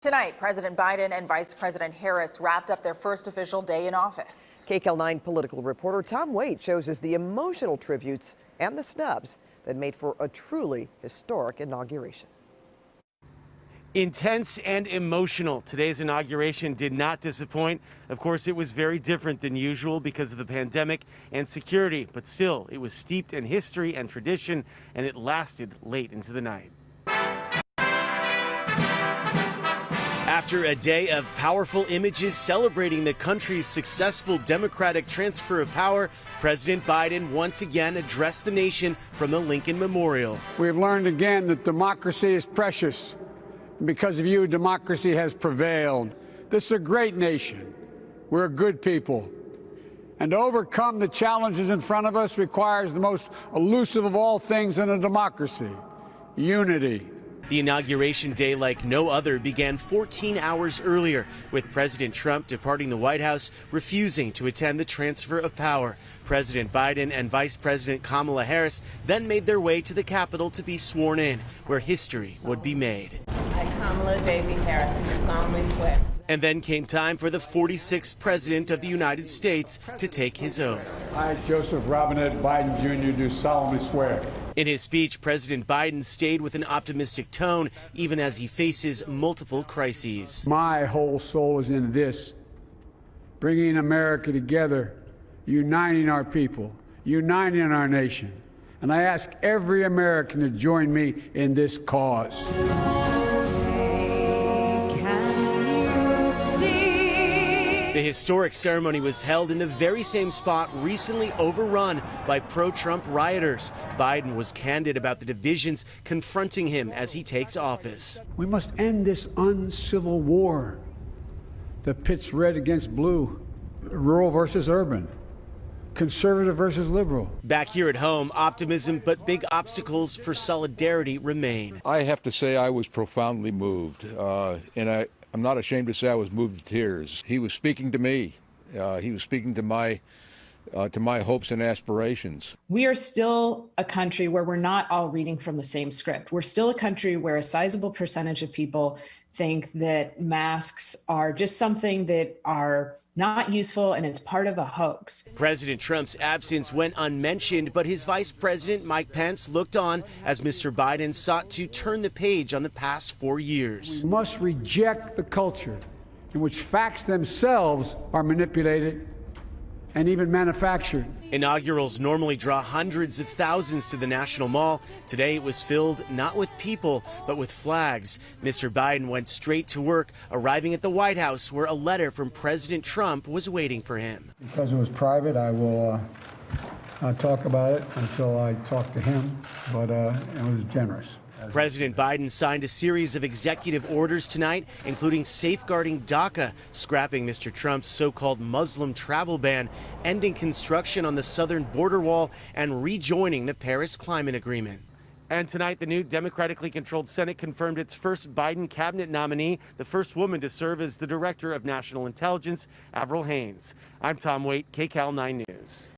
Tonight, President Biden and Vice President Harris wrapped up their first official day in office. KCAL9 political reporter Tom Waite shows us the emotional tributes and the snubs that made for a truly historic inauguration. Intense and emotional. Today's inauguration did not disappoint. Of course, it was very different than usual because of the pandemic and security, but still, it was steeped in history and tradition, and it lasted late into the night. After a day of powerful images celebrating the country's successful democratic transfer of power, President Biden once again addressed the nation from the Lincoln Memorial. We have learned again that democracy is precious. Because of you, democracy has prevailed. This is a great nation. We're a good people. And to overcome the challenges in front of us requires the most elusive of all things in a democracy: unity. The inauguration day, like no other, began 14 hours earlier, with President Trump departing the White House, refusing to attend the transfer of power. President Biden and Vice President Kamala Harris then made their way to the Capitol to be sworn in, where history would be made. I, Kamala Davy Harris, do solemnly swear. And then came time for the 46th President of the United States to take his oath. I, Joseph Robinette Biden Jr., do solemnly swear. In his speech, President Biden stayed with an optimistic tone, even as he faces multiple crises. My whole soul is in this: bringing America together, uniting our people, uniting our nation. And I ask every American to join me in this cause. The historic ceremony was held in the very same spot recently overrun by pro-Trump rioters. Biden was candid about the divisions confronting him as he takes office. We must end this uncivil war that pits red against blue, rural versus urban, conservative versus liberal. Back here at home, optimism but big obstacles for solidarity remain. I have to say I was profoundly moved, and I'm not ashamed to say I was moved to tears. He was speaking to me. He was speaking to my hopes and aspirations. We are still a country where we're not all reading from the same script. We're still a country where a sizable percentage of people think that masks are just something that are not useful and it's part of a hoax. President Trump's absence went unmentioned, but his vice president, Mike Pence, looked on as Mr. Biden sought to turn the page on the past 4 years. We must reject the culture in which facts themselves are manipulated and even manufactured. Inaugurals normally draw hundreds of thousands to the National Mall. Today it was filled not with people, but with flags. Mr. Biden went straight to work, arriving at the White House, where a letter from President Trump was waiting for him. Because it was private, I will not talk about it until I talk to him, but it was generous. President Biden signed a series of executive orders tonight, including safeguarding DACA, scrapping Mr. Trump's so-called Muslim travel ban, ending construction on the southern border wall, and rejoining the Paris Climate Agreement. And tonight, the new democratically controlled Senate confirmed its first Biden cabinet nominee, the first woman to serve as the Director of National Intelligence, Avril Haines. I'm Tom Waite, KCAL 9 News.